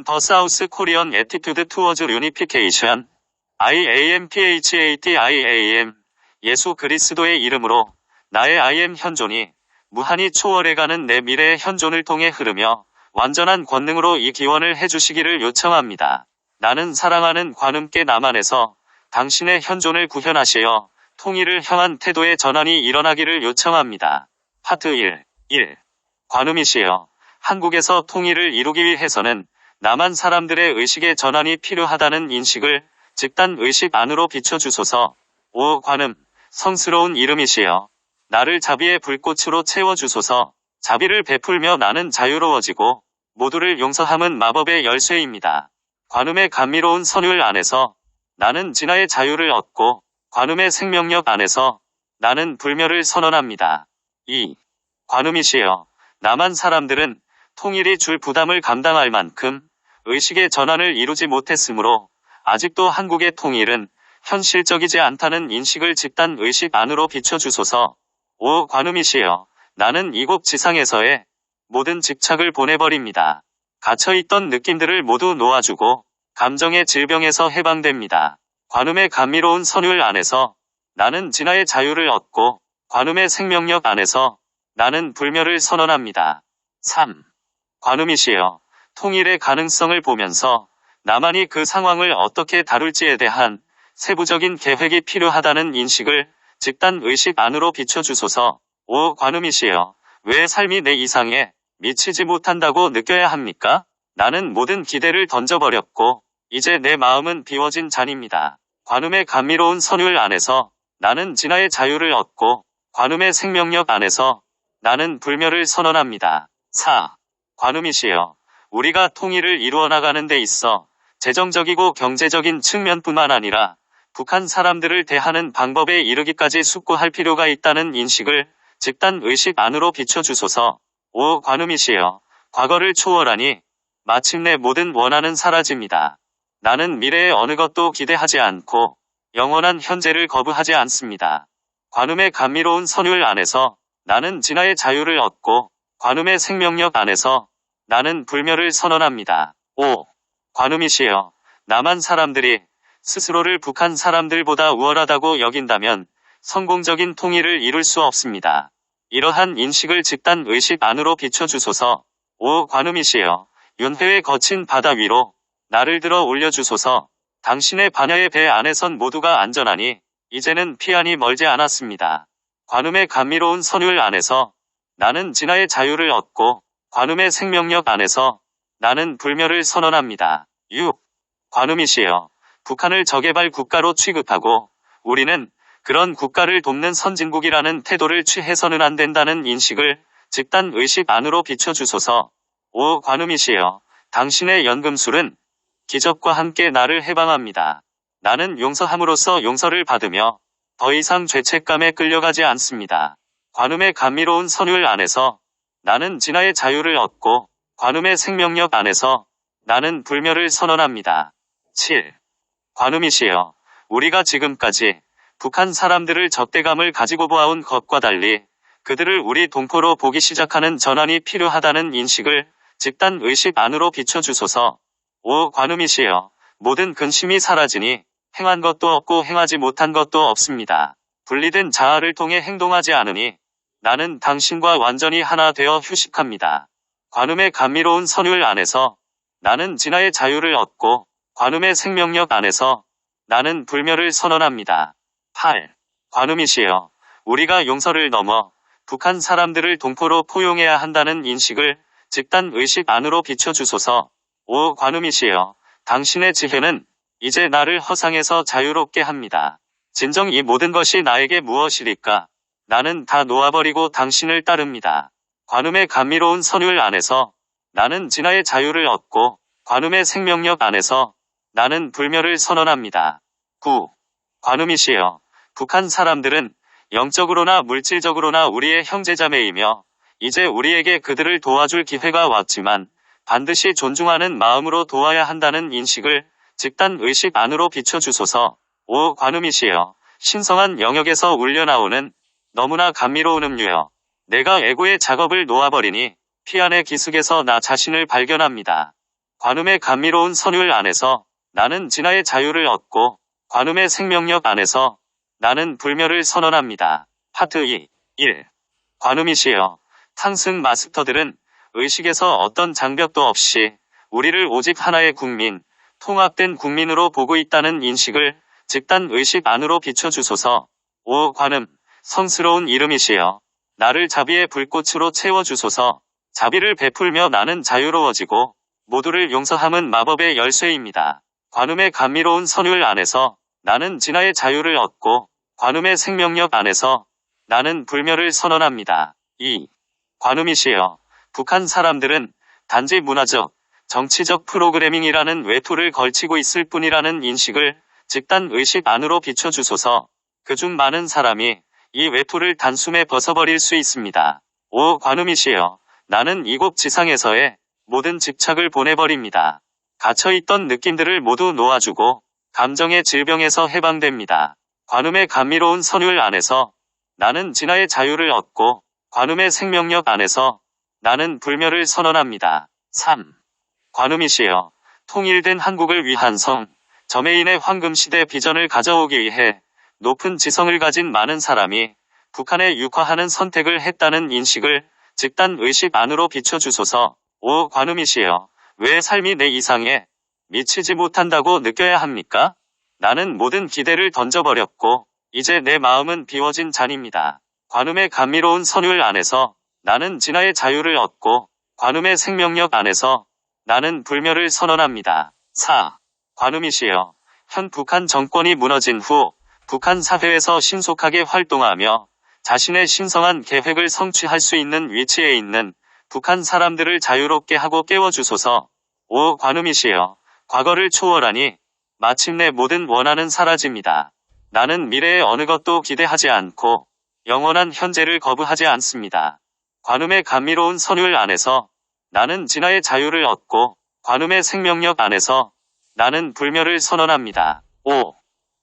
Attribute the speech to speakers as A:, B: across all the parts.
A: The South Korean Attitude Towards Unification. IAMPHATIAM. 예수 그리스도의 이름으로 나의 IM 현존이 무한히 초월해가는 내 미래의 현존을 통해 흐르며 완전한 권능으로 이 기원을 해주시기를 요청합니다. 나는 사랑하는 관음께 남한에서 당신의 현존을 구현하시어 통일을 향한 태도의 전환이 일어나기를 요청합니다. 파트 1. 관음이시여. 한국에서 통일을 이루기 위해서는 남한 사람들의 의식의 전환이 필요하다는 인식을 집단 의식 안으로 비춰주소서. 오 관음, 성스러운 이름이시여. 나를 자비의 불꽃으로 채워주소서. 자비를 베풀며 나는 자유로워지고 모두를 용서함은 마법의 열쇠입니다. 관음의 감미로운 선율 안에서 나는 진화의 자유를 얻고 관음의 생명력 안에서 나는 불멸을 선언합니다. 2. 관음이시여. 남한 사람들은 통일이 줄 부담을 감당할 만큼 의식의 전환을 이루지 못했으므로 아직도 한국의 통일은 현실적이지 않다는 인식을 집단 의식 안으로 비춰주소서. 오 관음이시여. 나는 이곳 지상에서의 모든 집착을 보내버립니다. 갇혀있던 느낌들을 모두 놓아주고 감정의 질병에서 해방됩니다. 관음의 감미로운 선율 안에서 나는 진화의 자유를 얻고 관음의 생명력 안에서 나는 불멸을 선언합니다. 3. 관음이시여. 통일의 가능성을 보면서 나만이 그 상황을 어떻게 다룰지에 대한 세부적인 계획이 필요하다는 인식을 집단 의식 안으로 비춰주소서. 오 관음이시여. 왜 삶이 내 이상에 미치지 못한다고 느껴야 합니까? 나는 모든 기대를 던져버렸고 이제 내 마음은 비워진 잔입니다. 관음의 감미로운 선율 안에서 나는 진화의 자유를 얻고 관음의 생명력 안에서 나는 불멸을 선언합니다. 4. 관음이시여. 우리가 통일을 이루어 나가는 데 있어 재정적이고 경제적인 측면뿐만 아니라 북한 사람들을 대하는 방법에 이르기까지 숙고할 필요가 있다는 인식을 집단 의식 안으로 비춰주소서. 오 관음이시여. 과거를 초월하니 마침내 모든 원한은 사라집니다. 나는 미래의 어느 것도 기대하지 않고 영원한 현재를 거부하지 않습니다. 관음의 감미로운 선율 안에서 나는 진화의 자유를 얻고 관음의 생명력 안에서 나는 불멸을 선언합니다. 5. 관음이시여. 남한 사람들이 스스로를 북한 사람들보다 우월하다고 여긴다면 성공적인 통일을 이룰 수 없습니다. 이러한 인식을 집단 의식 안으로 비춰주소서. 오 관음이시여. 윤회의 거친 바다 위로 나를 들어 올려주소서. 당신의 반야의 배 안에선 모두가 안전하니 이제는 피안이 멀지 않았습니다. 관음의 감미로운 선율 안에서 나는 진화의 자유를 얻고 관음의 생명력 안에서 나는 불멸을 선언합니다. 6. 관음이시여. 북한을 저개발 국가로 취급하고 우리는 그런 국가를 돕는 선진국이라는 태도를 취해서는 안 된다는 인식을 집단 의식 안으로 비춰주소서. 오 관음이시여. 당신의 연금술은 기적과 함께 나를 해방합니다. 나는 용서함으로써 용서를 받으며 더 이상 죄책감에 끌려가지 않습니다. 관음의 감미로운 선율 안에서 나는 진화의 자유를 얻고 관음의 생명력 안에서 나는 불멸을 선언합니다. 7. 관음이시여. 우리가 지금까지 북한 사람들을 적대감을 가지고 보아온 것과 달리 그들을 우리 동포로 보기 시작하는 전환이 필요하다는 인식을 집단 의식 안으로 비춰주소서. 오 관음이시여. 모든 근심이 사라지니 행한 것도 없고 행하지 못한 것도 없습니다. 분리된 자아를 통해 행동하지 않으니 나는 당신과 완전히 하나 되어 휴식합니다. 관음의 감미로운 선율 안에서 나는 진화의 자유를 얻고 관음의 생명력 안에서 나는 불멸을 선언합니다. 8. 관음이시여. 우리가 용서를 넘어 북한 사람들을 동포로 포용해야 한다는 인식을 집단 의식 안으로 비춰주소서. 오 관음이시여. 당신의 지혜는 이제 나를 허상에서 자유롭게 합니다. 진정 이 모든 것이 나에게 무엇이리까? 나는 다 놓아버리고 당신을 따릅니다. 관음의 감미로운 선율 안에서 나는 진화의 자유를 얻고 관음의 생명력 안에서 나는 불멸을 선언합니다. 9. 관음이시여. 북한 사람들은 영적으로나 물질적으로나 우리의 형제자매이며 이제 우리에게 그들을 도와줄 기회가 왔지만 반드시 존중하는 마음으로 도와야 한다는 인식을 집단 의식 안으로 비춰주소서. 오 관음이시여. 신성한 영역에서 울려나오는 너무나 감미로운 음료여. 내가 에고의 작업을 놓아버리니 피안의 기슭에서 나 자신을 발견합니다. 관음의 감미로운 선율 안에서 나는 진화의 자유를 얻고 관음의 생명력 안에서 나는 불멸을 선언합니다. 파트 2. 1. 관음이시여. 탕승 마스터들은 의식에서 어떤 장벽도 없이 우리를 오직 하나의 국민, 통합된 국민으로 보고 있다는 인식을 집단 의식 안으로 비춰주소서. 오 관음, 성스러운 이름이시여. 나를 자비의 불꽃으로 채워주소서. 자비를 베풀며 나는 자유로워지고 모두를 용서함은 마법의 열쇠입니다. 관음의 감미로운 선율 안에서 나는 진화의 자유를 얻고 관음의 생명력 안에서 나는 불멸을 선언합니다. 2. 관음이시여. 북한 사람들은 단지 문화적, 정치적 프로그래밍이라는 외투를 걸치고 있을 뿐이라는 인식을 집단 의식 안으로 비춰주소서. 그중 많은 사람이 이 외투를 단숨에 벗어버릴 수 있습니다. 오 관음이시여. 나는 이곳 지상에서의 모든 집착을 보내버립니다. 갇혀있던 느낌들을 모두 놓아주고 감정의 질병에서 해방됩니다. 관음의 감미로운 선율 안에서 나는 진화의 자유를 얻고 관음의 생명력 안에서 나는 불멸을 선언합니다. 3. 관음이시여. 통일된 한국을 위한 성, 점해인의 황금시대 비전을 가져오기 위해 높은 지성을 가진 많은 사람이 북한에 육화하는 선택을 했다는 인식을 집단 의식 안으로 비춰주소서. 오 관음이시여. 왜 삶이 내 이상에 미치지 못한다고 느껴야 합니까? 나는 모든 기대를 던져버렸고 이제 내 마음은 비워진 잔입니다. 관음의 감미로운 선율 안에서 나는 진화의 자유를 얻고 관음의 생명력 안에서 나는 불멸을 선언합니다. 4. 관음이시여. 현 북한 정권이 무너진 후 북한 사회에서 신속하게 활동하며 자신의 신성한 계획을 성취할 수 있는 위치에 있는 북한 사람들을 자유롭게 하고 깨워주소서. 오 관음이시여. 과거를 초월하니 마침내 모든 원한은 사라집니다. 나는 미래의 어느 것도 기대하지 않고 영원한 현재를 거부하지 않습니다. 관음의 감미로운 선율 안에서 나는 진화의 자유를 얻고 관음의 생명력 안에서 나는 불멸을 선언합니다. 5.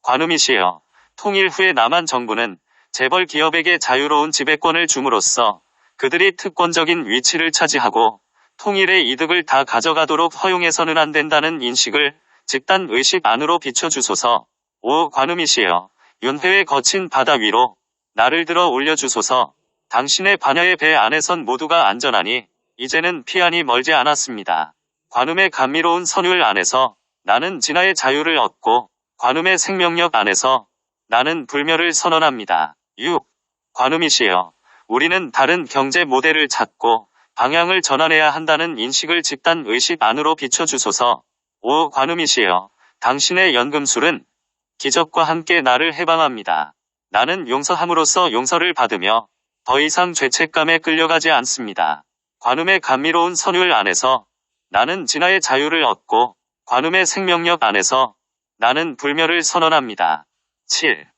A: 관음이시여. 통일 후에 남한 정부는 재벌 기업에게 자유로운 지배권을 줌으로써 그들이 특권적인 위치를 차지하고 통일의 이득을 다 가져가도록 허용해서는 안 된다는 인식을 집단 의식 안으로 비춰주소서. 오 관음이시여. 윤회의 거친 바다 위로 나를 들어 올려주소서. 당신의 반야의 배 안에선 모두가 안전하니 이제는 피안이 멀지 않았습니다. 관음의 감미로운 선율 안에서 나는 진화의 자유를 얻고 관음의 생명력 안에서 나는 불멸을 선언합니다. 6. 관음이시여. 우리는 다른 경제 모델을 찾고 방향을 전환해야 한다는 인식을 집단 의식 안으로 비춰주소서. 오 관음이시여. 당신의 연금술은 기적과 함께 나를 해방합니다. 나는 용서함으로써 용서를 받으며 더 이상 죄책감에 끌려가지 않습니다. 관음의 감미로운 선율 안에서 나는 진화의 자유를 얻고 관음의 생명력 안에서 나는 불멸을 선언합니다. 7.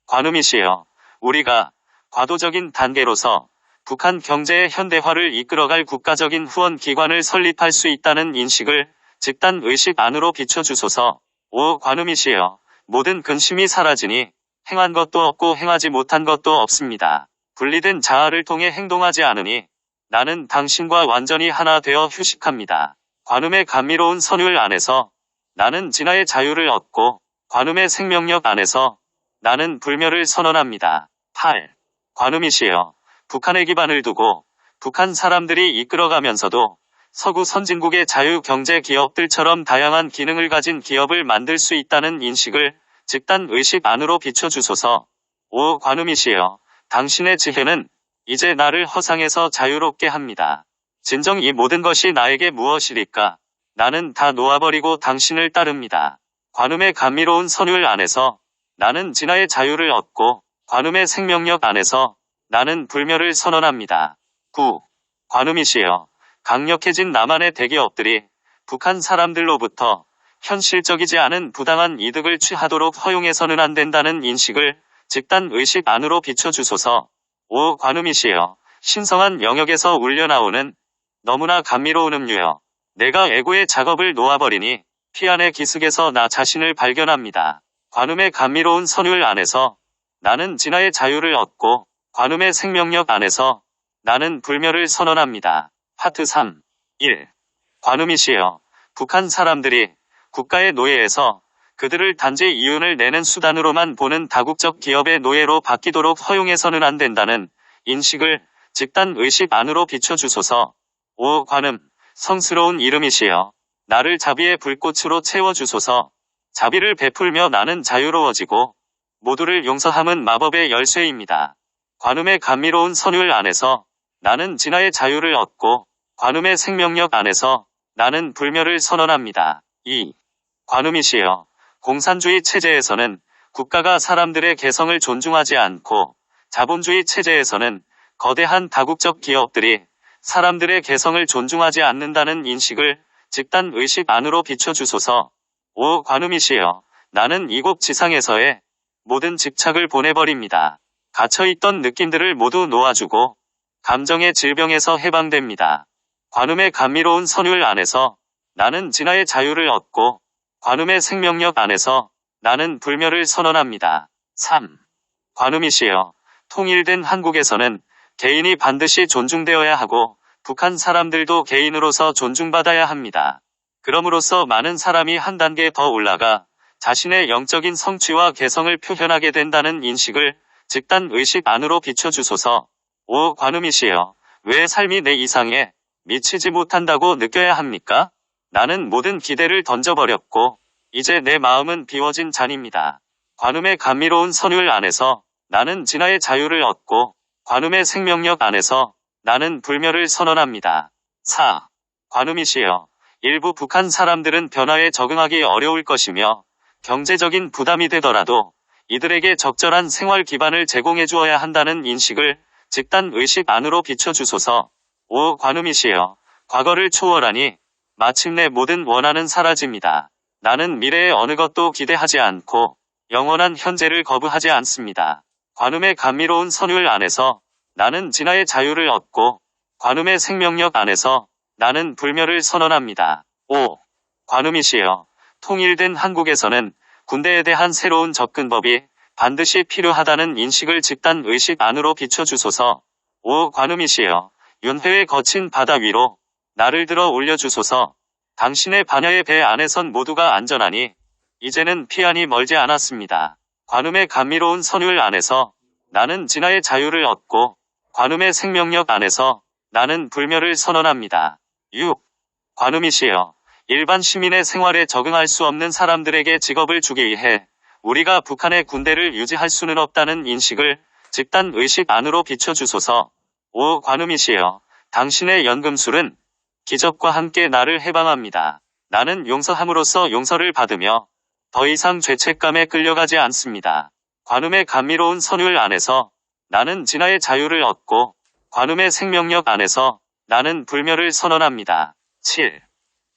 A: 관음이시여. 우리가 과도적인 단계로서 북한 경제의 현대화를 이끌어갈 국가적인 후원 기관을 설립할 수 있다는 인식을 집단 의식 안으로 비춰주소서. 오 관음이시여. 모든 근심이 사라지니 행한 것도 없고 행하지 못한 것도 없습니다. 분리된 자아를 통해 행동하지 않으니 나는 당신과 완전히 하나 되어 휴식합니다. 관음의 감미로운 선율 안에서 나는 진화의 자유를 얻고 관음의 생명력 안에서 나는 불멸을 선언합니다. 8. 관음이시여. 북한의 기반을 두고 북한 사람들이 이끌어가면서도 서구 선진국의 자유경제 기업들처럼 다양한 기능을 가진 기업을 만들 수 있다는 인식을 집단 의식 안으로 비춰주소서. 오 관음이시여. 당신의 지혜는 이제 나를 허상에서 자유롭게 합니다. 진정 이 모든 것이 나에게 무엇이리까? 나는 다 놓아버리고 당신을 따릅니다. 관음의 감미로운 선율 안에서 나는 진화의 자유를 얻고 관음의 생명력 안에서 나는 불멸을 선언합니다. 9. 관음이시여. 강력해진 남한의 대기업들이 북한 사람들로부터 현실적이지 않은 부당한 이득을 취하도록 허용해서는 안 된다는 인식을 집단 의식 안으로 비춰주소서. 오 관음이시여. 신성한 영역에서 울려나오는 너무나 감미로운 음유여. 내가 애고의 작업을 놓아버리니 피안의 기슭에서 나 자신을 발견합니다. 관음의 감미로운 선율 안에서 나는 진화의 자유를 얻고 관음의 생명력 안에서 나는 불멸을 선언합니다. 파트 3. 1. 관음이시여. 북한 사람들이 국가의 노예에서 그들을 단지 이윤을 내는 수단으로만 보는 다국적 기업의 노예로 바뀌도록 허용해서는 안 된다는 인식을 집단 의식 안으로 비춰주소서. 오 관음, 성스러운 이름이시여. 나를 자비의 불꽃으로 채워주소서. 자비를 베풀며 나는 자유로워지고 모두를 용서함은 마법의 열쇠입니다. 관음의 감미로운 선율 안에서 나는 진화의 자유를 얻고 관음의 생명력 안에서 나는 불멸을 선언합니다. 2. 관음이시여. 공산주의 체제에서는 국가가 사람들의 개성을 존중하지 않고 자본주의 체제에서는 거대한 다국적 기업들이 사람들의 개성을 존중하지 않는다는 인식을 집단 의식 안으로 비춰주소서. 오 관음이시여. 나는 이곳 지상에서의 모든 집착을 보내버립니다. 갇혀있던 느낌들을 모두 놓아주고 감정의 질병에서 해방됩니다. 관음의 감미로운 선율 안에서 나는 진화의 자유를 얻고 관음의 생명력 안에서 나는 불멸을 선언합니다. 3. 관음이시여. 통일된 한국에서는 개인이 반드시 존중되어야 하고 북한 사람들도 개인으로서 존중받아야 합니다. 그럼으로써 많은 사람이 한 단계 더 올라가 자신의 영적인 성취와 개성을 표현하게 된다는 인식을 집단 의식 안으로 비춰주소서. 오 관음이시여. 왜 삶이 내 이상에 미치지 못한다고 느껴야 합니까? 나는 모든 기대를 던져버렸고 이제 내 마음은 비워진 잔입니다. 관음의 감미로운 선율 안에서 나는 진화의 자유를 얻고 관음의 생명력 안에서 나는 불멸을 선언합니다. 4. 관음이시여. 일부 북한 사람들은 변화에 적응하기 어려울 것이며 경제적인 부담이 되더라도 이들에게 적절한 생활 기반을 제공해 주어야 한다는 인식을 집단 의식 안으로 비춰주소서. 오 관음이시여. 과거를 초월하니 마침내 모든 원한은 사라집니다. 나는 미래의 어느 것도 기대하지 않고 영원한 현재를 거부하지 않습니다. 관음의 감미로운 선율 안에서 나는 진화의 자유를 얻고 관음의 생명력 안에서 나는 불멸을 선언합니다. 5. 관음이시여. 통일된 한국에서는 군대에 대한 새로운 접근법이 반드시 필요하다는 인식을 집단 의식 안으로 비춰주소서. 오 관음이시여. 윤회의 거친 바다 위로 나를 들어 올려주소서. 당신의 반야의 배 안에선 모두가 안전하니 이제는 피안이 멀지 않았습니다. 관음의 감미로운 선율 안에서 나는 진화의 자유를 얻고 관음의 생명력 안에서 나는 불멸을 선언합니다. 6. 관음이시여. 일반 시민의 생활에 적응할 수 없는 사람들에게 직업을 주기 위해 우리가 북한의 군대를 유지할 수는 없다는 인식을 집단 의식 안으로 비춰주소서. 오 관음이시여. 당신의 연금술은 기적과 함께 나를 해방합니다. 나는 용서함으로써 용서를 받으며 더 이상 죄책감에 끌려가지 않습니다. 관음의 감미로운 선율 안에서 나는 진화의 자유를 얻고 관음의 생명력 안에서 나는 불멸을 선언합니다. 7.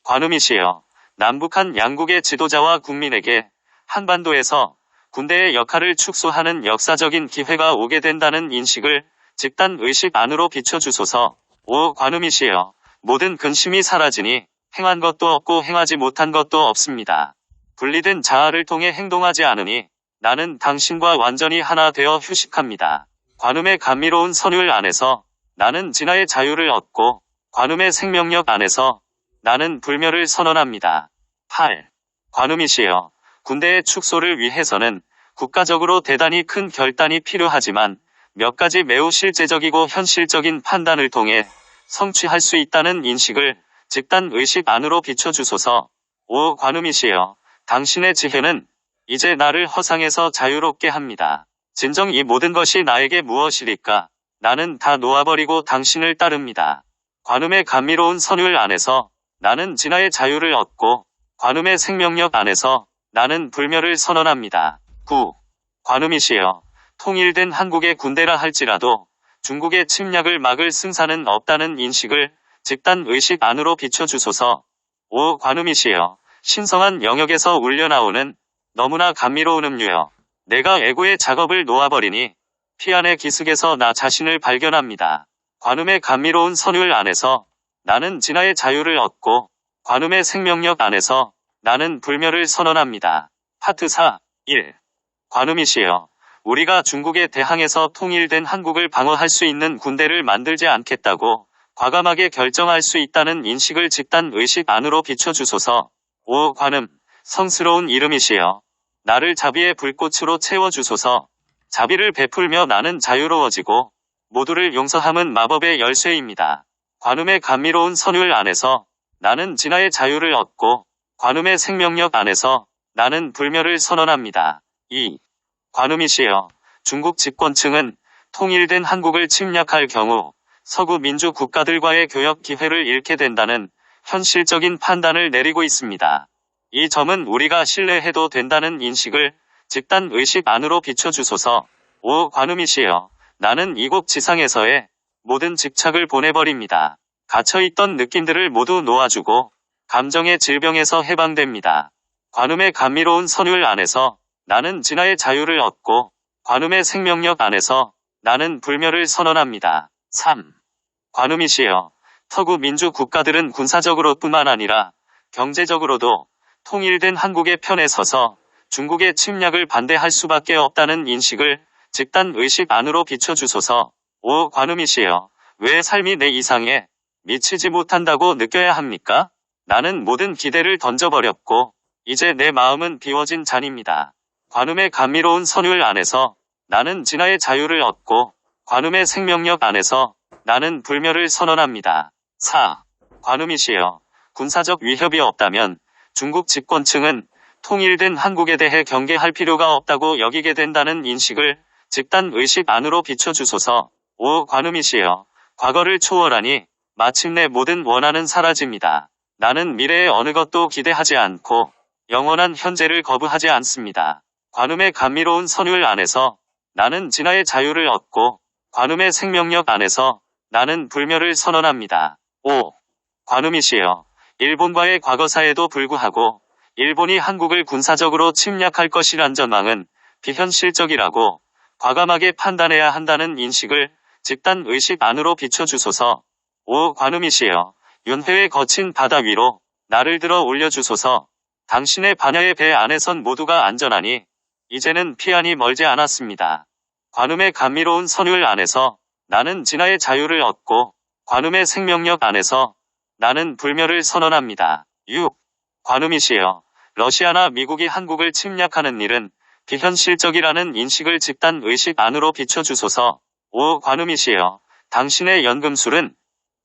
A: 관음이시여. 남북한 양국의 지도자와 국민에게 한반도에서 군대의 역할을 축소하는 역사적인 기회가 오게 된다는 인식을 집단 의식 안으로 비춰주소서. 오 관음이시여. 모든 근심이 사라지니 행한 것도 없고 행하지 못한 것도 없습니다. 분리된 자아를 통해 행동하지 않으니 나는 당신과 완전히 하나 되어 휴식합니다. 관음의 감미로운 선율 안에서 나는 진화의 자유를 얻고 관음의 생명력 안에서 나는 불멸을 선언합니다. 8. 관음이시여. 군대의 축소를 위해서는 국가적으로 대단히 큰 결단이 필요하지만 몇 가지 매우 실제적이고 현실적인 판단을 통해 성취할 수 있다는 인식을 집단 의식 안으로 비춰주소서. 오 관음이시여. 당신의 지혜는 이제 나를 허상에서 자유롭게 합니다. 진정 이 모든 것이 나에게 무엇이리까? 나는 다 놓아버리고 당신을 따릅니다. 관음의 감미로운 선율 안에서 나는 진화의 자유를 얻고 관음의 생명력 안에서 나는 불멸을 선언합니다. 9. 관음이시여. 통일된 한국의 군대라 할지라도 중국의 침략을 막을 승산은 없다는 인식을 집단 의식 안으로 비춰주소서. 오 관음이시여. 신성한 영역에서 울려나오는 너무나 감미로운 음료여. 내가 애고의 작업을 놓아버리니 피안의 기슭에서 나 자신을 발견합니다. 관음의 감미로운 선율 안에서 나는 진화의 자유를 얻고 관음의 생명력 안에서 나는 불멸을 선언합니다. 파트 4. 1. 관음이시여. 우리가 중국에 대항해서 통일된 한국을 방어할 수 있는 군대를 만들지 않겠다고 과감하게 결정할 수 있다는 인식을 집단 의식 안으로 비춰주소서. 5. 관음, 성스러운 이름이시여. 나를 자비의 불꽃으로 채워주소서. 자비를 베풀며 나는 자유로워지고 모두를 용서함은 마법의 열쇠입니다. 관음의 감미로운 선율 안에서 나는 진화의 자유를 얻고 관음의 생명력 안에서 나는 불멸을 선언합니다. 2. 관음이시여. 중국 집권층은 통일된 한국을 침략할 경우 서구 민주 국가들과의 교역 기회를 잃게 된다는 현실적인 판단을 내리고 있습니다. 이 점은 우리가 신뢰해도 된다는 인식을 집단 의식 안으로 비춰주소서. 5. 관음이시여. 나는 이곳 지상에서의 모든 집착을 보내버립니다. 갇혀있던 느낌들을 모두 놓아주고 감정의 질병에서 해방됩니다. 관음의 감미로운 선율 안에서 나는 진화의 자유를 얻고 관음의 생명력 안에서 나는 불멸을 선언합니다. 3. 관음이시여. 서구 민주 국가들은 군사적으로 뿐만 아니라 경제적으로도 통일된 한국의 편에 서서 중국의 침략을 반대할 수밖에 없다는 인식을 집단 의식 안으로 비춰주소서. 5. 관음이시여. 왜 삶이 내 이상에 미치지 못한다고 느껴야 합니까? 나는 모든 기대를 던져버렸고 이제 내 마음은 비워진 잔입니다. 관음의 감미로운 선율 안에서 나는 진화의 자유를 얻고 관음의 생명력 안에서 나는 불멸을 선언합니다. 4. 관음이시여. 군사적 위협이 없다면 중국 집권층은 통일된 한국에 대해 경계할 필요가 없다고 여기게 된다는 인식을 집단 의식 안으로 비춰주소서. 5. 관음이시여. 과거를 초월하니 마침내 모든 원한은 사라집니다. 나는 미래의 어느 것도 기대하지 않고 영원한 현재를 거부하지 않습니다. 관음의 감미로운 선율 안에서 나는 진화의 자유를 얻고 관음의 생명력 안에서 나는 불멸을 선언합니다. 5. 관음이시여. 일본과의 과거사에도 불구하고 일본이 한국을 군사적으로 침략할 것이란 전망은 비현실적이라고 과감하게 판단해야 한다는 인식을 집단 의식 안으로 비춰주소서. 5. 관음이시여. 윤회의 거친 바다 위로 나를 들어 올려주소서. 당신의 반야의 배 안에선 모두가 안전하니 이제는 피안이 멀지 않았습니다. 관음의 감미로운 선율 안에서 나는 진화의 자유를 얻고 관음의 생명력 안에서 나는 불멸을 선언합니다. 6. 관음이시여. 러시아나 미국이 한국을 침략하는 일은 비현실적이라는 인식을 집단 의식 안으로 비춰주소서. 5. 관음이시여. 당신의 연금술은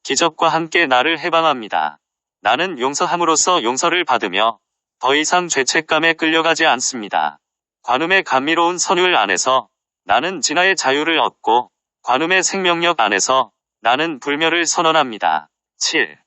A: 기적과 함께 나를 해방합니다. 나는 용서함으로써 용서를 받으며 더 이상 죄책감에 끌려가지 않습니다. 관음의 감미로운 선율 안에서 나는 진화의 자유를 얻고 관음의 생명력 안에서 나는 불멸을 선언합니다. 7.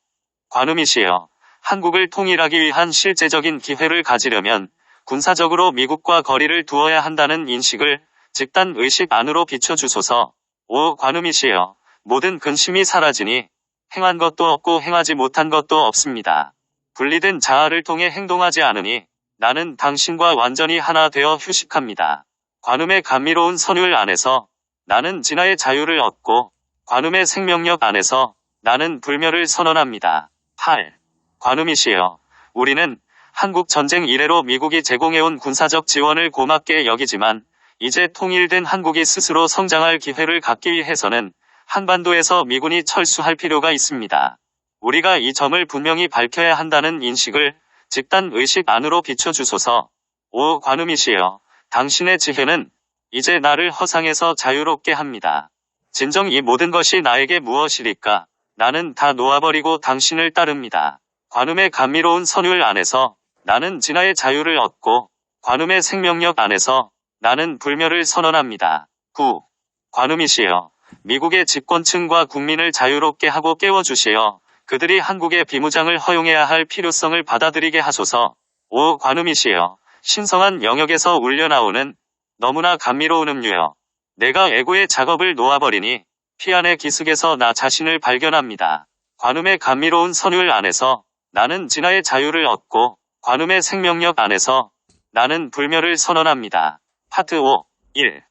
A: 관음이시여. 한국을 통일하기 위한 실제적인 기회를 가지려면 군사적으로 미국과 거리를 두어야 한다는 인식을 집단 의식 안으로 비춰주소서. 5. 관음이시여. 모든 근심이 사라지니 행한 것도 없고 행하지 못한 것도 없습니다. 분리된 자아를 통해 행동하지 않으니 나는 당신과 완전히 하나 되어 휴식합니다. 관음의 감미로운 선율 안에서 나는 진화의 자유를 얻고 관음의 생명력 안에서 나는 불멸을 선언합니다. 8. 관음이시여. 우리는 한국 전쟁 이래로 미국이 제공해온 군사적 지원을 고맙게 여기지만 이제 통일된 한국이 스스로 성장할 기회를 갖기 위해서는 한반도에서 미군이 철수할 필요가 있습니다. 우리가 이 점을 분명히 밝혀야 한다는 인식을 집단 의식 안으로 비춰주소서. 5. 관음이시여. 당신의 지혜는 이제 나를 허상에서 자유롭게 합니다. 진정 이 모든 것이 나에게 무엇이리까? 나는 다 놓아버리고 당신을 따릅니다. 관음의 감미로운 선율 안에서 나는 진화의 자유를 얻고 관음의 생명력 안에서 나는 불멸을 선언합니다. 9. 관음이시여. 미국의 집권층과 국민을 자유롭게 하고 깨워주시어 그들이 한국의 비무장을 허용해야 할 필요성을 받아들이게 하소서. 5. 관음이시여. 신성한 영역에서 울려나오는 너무나 감미로운 음료여. 내가 애고의 작업을 놓아버리니 피안의 기슭에서 나 자신을 발견합니다. 관음의 감미로운 선율 안에서 나는 진화의 자유를 얻고 관음의 생명력 안에서 나는 불멸을 선언합니다. 파트 5. 1.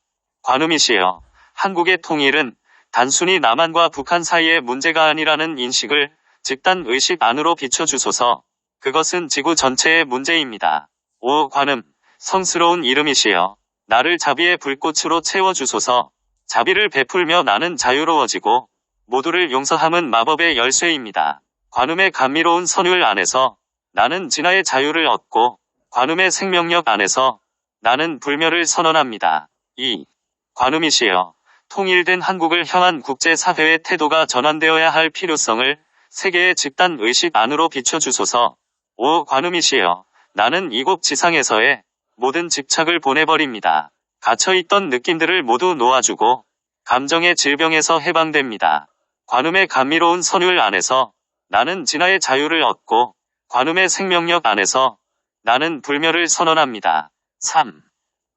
A: 관음이시여. 한국의 통일은 단순히 남한과 북한 사이의 문제가 아니라는 인식을 집단 의식 안으로 비춰주소서. 그것은 지구 전체의 문제입니다. 5. 관음, 성스러운 이름이시여. 나를 자비의 불꽃으로 채워주소서. 자비를 베풀며 나는 자유로워지고 모두를 용서함은 마법의 열쇠입니다. 관음의 감미로운 선율 안에서 나는 진화의 자유를 얻고 관음의 생명력 안에서 나는 불멸을 선언합니다. 2. 관음이시여, 통일된 한국을 향한 국제사회의 태도가 전환되어야 할 필요성을 세계의 집단 의식 안으로 비춰주소서. 5. 관음이시여, 나는 이곳 지상에서의 모든 집착을 보내버립니다. 갇혀있던 느낌들을 모두 놓아주고 감정의 질병에서 해방됩니다. 관음의 감미로운 선율 안에서 나는 진화의 자유를 얻고 관음의 생명력 안에서 나는 불멸을 선언합니다. 3.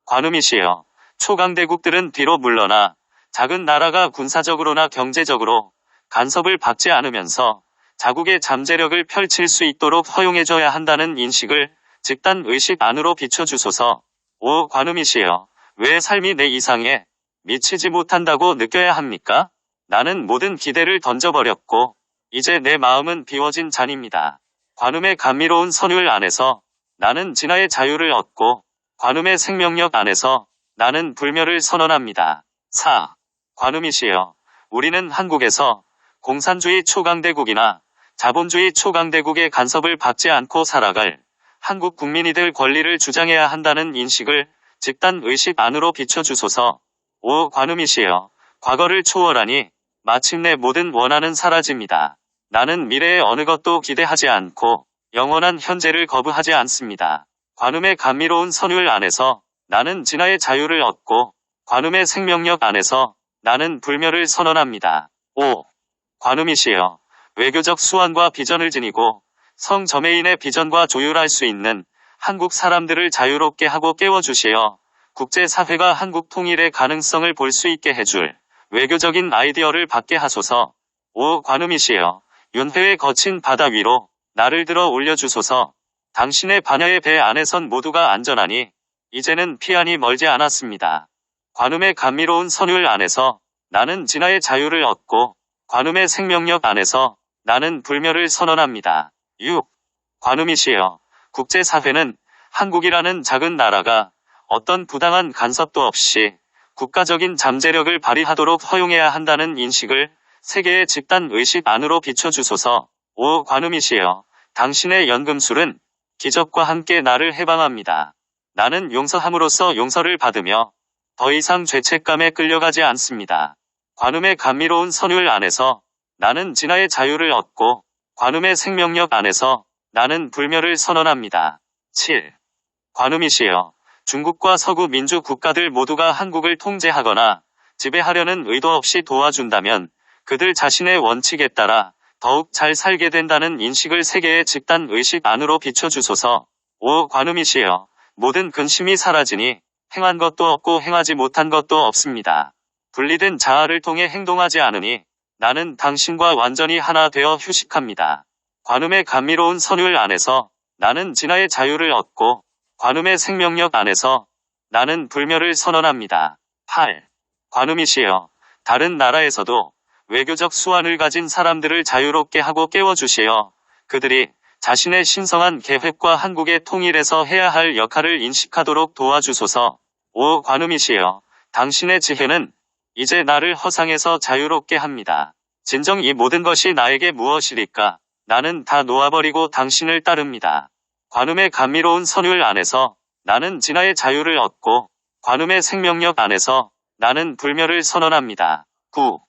A: 관음이시여, 초강대국들은 뒤로 물러나 작은 나라가 군사적으로나 경제적으로 간섭을 받지 않으면서 자국의 잠재력을 펼칠 수 있도록 허용해줘야 한다는 인식을 집단 의식 안으로 비춰주소서. 5. 관음이시여, 왜 삶이 내 이상에 미치지 못한다고 느껴야 합니까? 나는 모든 기대를 던져버렸고 이제 내 마음은 비워진 잔입니다. 관음의 감미로운 선율 안에서 나는 진화의 자유를 얻고 관음의 생명력 안에서 나는 불멸을 선언합니다. 4. 관음이시여, 우리는 한국에서 공산주의 초강대국이나 자본주의 초강대국의 간섭을 받지 않고 살아갈 한국 국민이 될 권리를 주장해야 한다는 인식을 집단 의식 안으로 비춰주소서. 5. 관음이시여, 과거를 초월하니 마침내 모든 원한은 사라집니다. 나는 미래의 어느 것도 기대하지 않고 영원한 현재를 거부하지 않습니다. 관음의 감미로운 선율 안에서 나는 진화의 자유를 얻고 관음의 생명력 안에서 나는 불멸을 선언합니다. 5. 관음이시여, 외교적 수완과 비전을 지니고 성저매인의 비전과 조율할 수 있는 한국 사람들을 자유롭게 하고 깨워주시어 국제사회가 한국 통일의 가능성을 볼 수 있게 해줄 외교적인 아이디어를 받게 하소서. 5. 관음이시여, 윤회의 거친 바다 위로 나를 들어 올려주소서. 당신의 반야의 배 안에선 모두가 안전하니 이제는 피안이 멀지 않았습니다. 관음의 감미로운 선율 안에서 나는 진화의 자유를 얻고 관음의 생명력 안에서 나는 불멸을 선언합니다. 6. 관음이시여, 국제사회는 한국이라는 작은 나라가 어떤 부당한 간섭도 없이 국가적인 잠재력을 발휘하도록 허용해야 한다는 인식을 세계의 집단 의식 안으로 비춰주소서. 5. 관음이시여, 당신의 연금술은 기적과 함께 나를 해방합니다. 나는 용서함으로써 용서를 받으며 더 이상 죄책감에 끌려가지 않습니다. 관음의 감미로운 선율 안에서 나는 진화의 자유를 얻고 관음의 생명력 안에서 나는 불멸을 선언합니다. 7. 관음이시여, 중국과 서구 민주 국가들 모두가 한국을 통제하거나 지배하려는 의도 없이 도와준다면 그들 자신의 원칙에 따라 더욱 잘 살게 된다는 인식을 세계의 집단 의식 안으로 비춰주소서. 5. 관음이시여, 모든 근심이 사라지니 행한 것도 없고 행하지 못한 것도 없습니다. 분리된 자아를 통해 행동하지 않으니 나는 당신과 완전히 하나 되어 휴식합니다. 관음의 감미로운 선율 안에서 나는 진화의 자유를 얻고 관음의 생명력 안에서 나는 불멸을 선언합니다. 8. 관음이시여, 다른 나라에서도 외교적 수완을 가진 사람들을 자유롭게 하고 깨워주시어 그들이 자신의 신성한 계획과 한국의 통일에서 해야 할 역할을 인식하도록 도와주소서. 5. 관음이시여, 당신의 지혜는 이제 나를 허상에서 자유롭게 합니다. 진정 이 모든 것이 나에게 무엇이리까? 나는 다 놓아버리고 당신을 따릅니다. 관음의 감미로운 선율 안에서 나는 진화의 자유를 얻고 관음의 생명력 안에서 나는 불멸을 선언합니다. 9.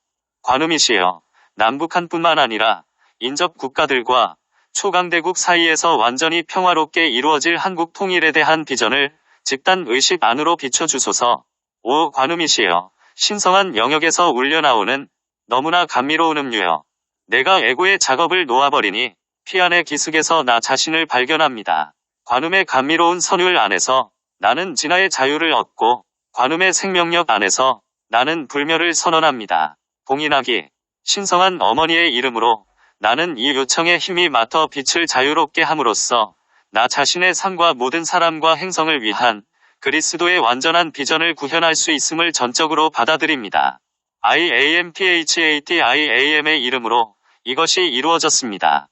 A: 관음이시여, 남북한뿐만 아니라 인접 국가들과 초강대국 사이에서 완전히 평화롭게 이루어질 한국 통일에 대한 비전을 집단 의식 안으로 비춰주소서. 5. 관음이시여, 신성한 영역에서 울려나오는 너무나 감미로운 음유여, 내가 애고의 작업을 놓아버리니 피안의 기슭에서 나 자신을 발견합니다. 관음의 감미로운 선율 안에서 나는 진화의 자유를 얻고 관음의 생명력 안에서 나는 불멸을 선언합니다. 봉인하기. 신성한 어머니의 이름으로 나는 이 요청에 힘이 맡아 빛을 자유롭게 함으로써 나 자신의 삶과 모든 사람과 행성을 위한 그리스도의 완전한 비전을 구현할 수 있음을 전적으로 받아들입니다. IAMPHATIAM의 이름으로 이것이 이루어졌습니다.